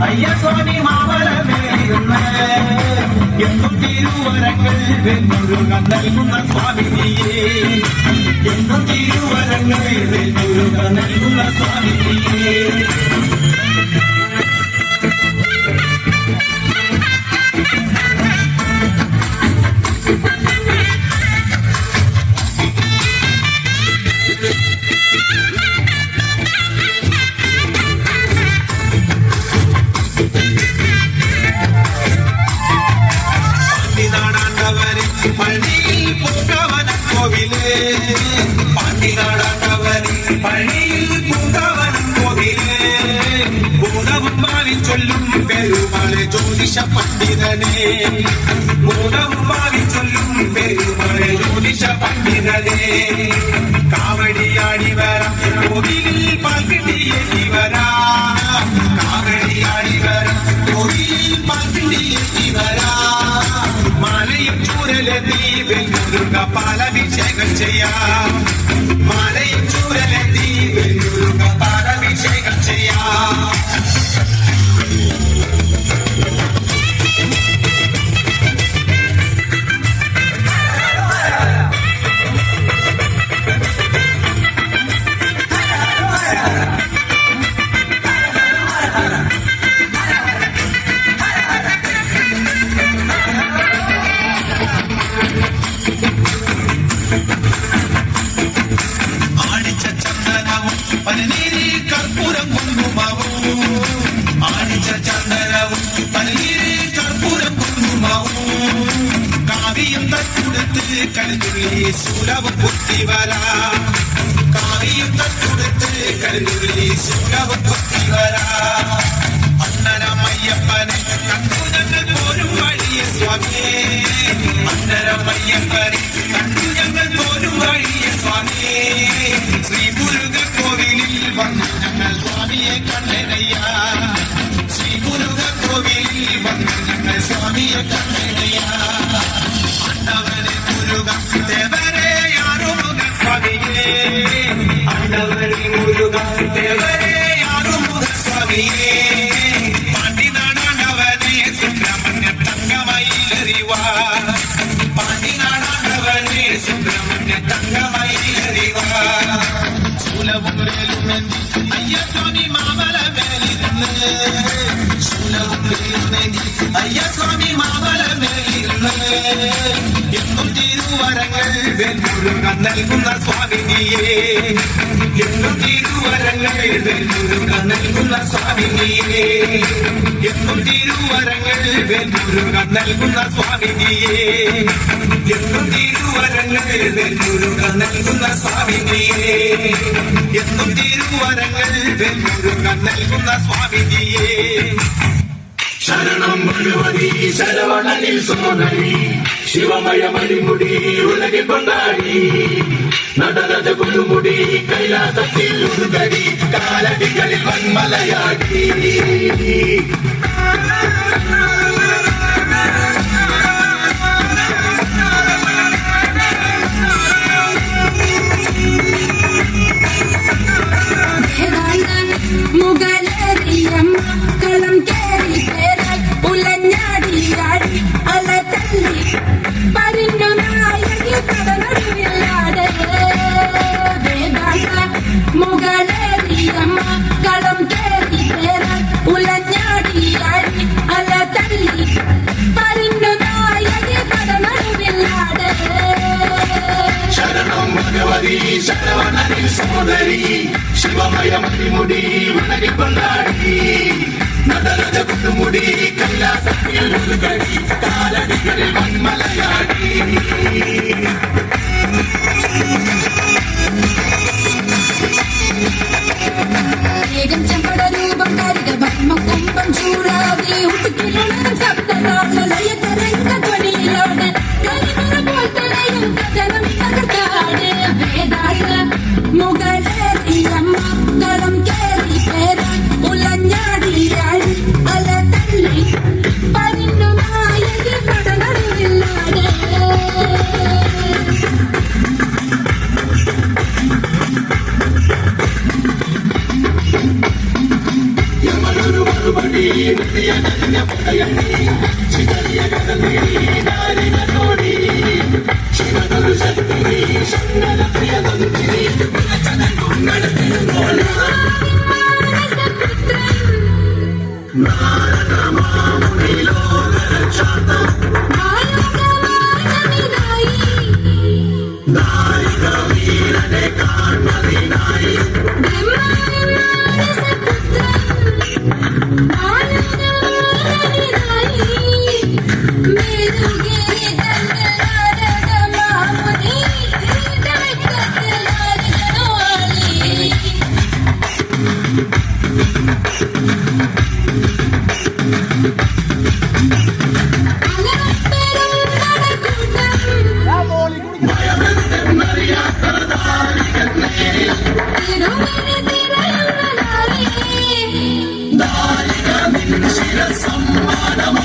അയ്യസ്വാമി മാമലമേലിരുന്ന് എന്നും തിരുവരങ്ങൾ വെല്ലുരുക നൽകുന്ന സ്വാമിനിയേ എന്നും തിരുവരങ്ങൾ വെല്ലുരുക നൽകുന്ന സ്വാമിനിയേ പണിയിൽ പൂങ്കവന കോവിലേ പാണ്ടിനാടാണ്ടവന് പണിയിൽ പൂങ്കവന കോവിലേ മൂലവും മാവി ചൊല്ലും പെരുമാളെ ജ്യോതിഷ പണ്ഡിതനെ മൂലവും മാവി ചൊല്ലും പെരുമാളെ ജ്യോതിഷ പണ്ഡിതനെ കാവടിയാടി വരാം കോവിലിൽ പാൽക്കിണ്ടിയേറ്റി വരാം കാവടിയാടി വരാം കോവിലിൽ പാൽക്കിണ്ടിയേറ്റി വരാം മാലയും ചൂരലെത്തി വെല്ലുരുക പാലഭിഷേകം ചെയ്യാം മാലയും ചൂരലെത്തി വെല്ലുരുക പാലഭിഷേകം ചെയ്യാം പനിനീരി കർപ്പൂരം കുങ്കുമവും ആണിച്ച ചന്ദനവും പനിനീരി കർപ്പൂരം കുങ്കുമവും കാവിയും തട്ടുടുത്ത് കരുതുള്ളി ശൂലവും കുത്തിവരാം കാവിയും തട്ടുടുത്ത് കരുതുള്ളി ശൂലവും കുത്തിവരാം അന്നരമയ്യപ്പനെ കണ്ടു ഞങ്ങൾ പോരും വഴിയെ സ്വാമിയേ അന്നരമയ്യപ്പനെ കണ്ടു ഞങ്ങൾ പോരും വഴിയെ സ്വാമിയേ ശ്രീ മുരുക കോവിലിൽ വന്നു ഞങ്ങൾ സ്വാമിയെ കണ്ടനയ്യ ശ്രീ മുരുക കോവിലിൽ വന്നു ഞങ്ങൾ സ്വാമിയെ കണ്ടനയ്യ അണ്ടവനെ മുരുക ദേവരെ യാറുമുഖ സ്വാമിയേ അണ്ടവനെ മുരുക ദേവരെ യാറുമുഖ സ്വാമിയേ പാണ്ടിനാടാണ്ടവനെ സുബ്രഹ്മണ്യ തങ്കമയിലെറിവാ പാണ്ടിനാടാണ്ടവനെ സുബ്രഹ്മണ്യ തങ്കമയിലെറിവാ ശൂലവും വേലുമെന്തി അയ്യസ്വാമി മാമലമേലിരുന്ന് ശൂലവും വേലുമെന്തി അയ്യസ്വാമി മാമലമേലിരുന്ന് എന്നും തിരുവരങ്ങൾ വെല്ലുരുക നൽകുന്ന സ്വാമിനിയേ എന്നും തിരുവരങ്ങൾ വെല്ലുരുക നൽകുന്ന സ്വാമിനിയേ എന്നും തിരുവരങ്ങൾ വെല്ലുരുക നൽകുന്ന സ്വാമിനിയേ എന്നും തിരുവരങ്ങൾ വെല്ലുരുക നൽകുന്ന സ്വാമിനിയേ എന്നും തിരുവരങ്ങൾ വെല്ലുരുക നൽകുന്ന സ്വാമിനിയേ ശരണം ഭഗവതി ശരവണനിൽ സോദരി ശിവമയ മണിമുടി ഉലകിൽ കൊണ്ടാടി നടനജ കുലുമുടി കൈലാസത്തിൽ ഉരുകടി കാലടികളിൽ വന്മലയാടി ശരവണനിൽ സോദരി ശിവമയ മണിമുടി ഉലകിൽ കൊണ്ടാടി നടനജ കുലുമുടി കൈലാസത്തിൽ ഉരുകടി കാലടികളിൽ വന്മലയാടി വേഗം ചെമ്പട രൂപം കരിക ഭസ്മ കുംഭം ചൂടാതി ഉടുക്കിലുണരും ശബ്ദനാളലയ തരംഗ ധ്വനിയിലോട് കരിമുറ പോൽ തലയും കഥനം തകർത്താട് വേദാള മുകളേറിയമ്മ കളം കേറി പേരാൻ ഉലഞ്ഞാടിയാടി അല തള്ളി പരിന്നു നായകി പടനടുവില്ലാട് സമ്മാനം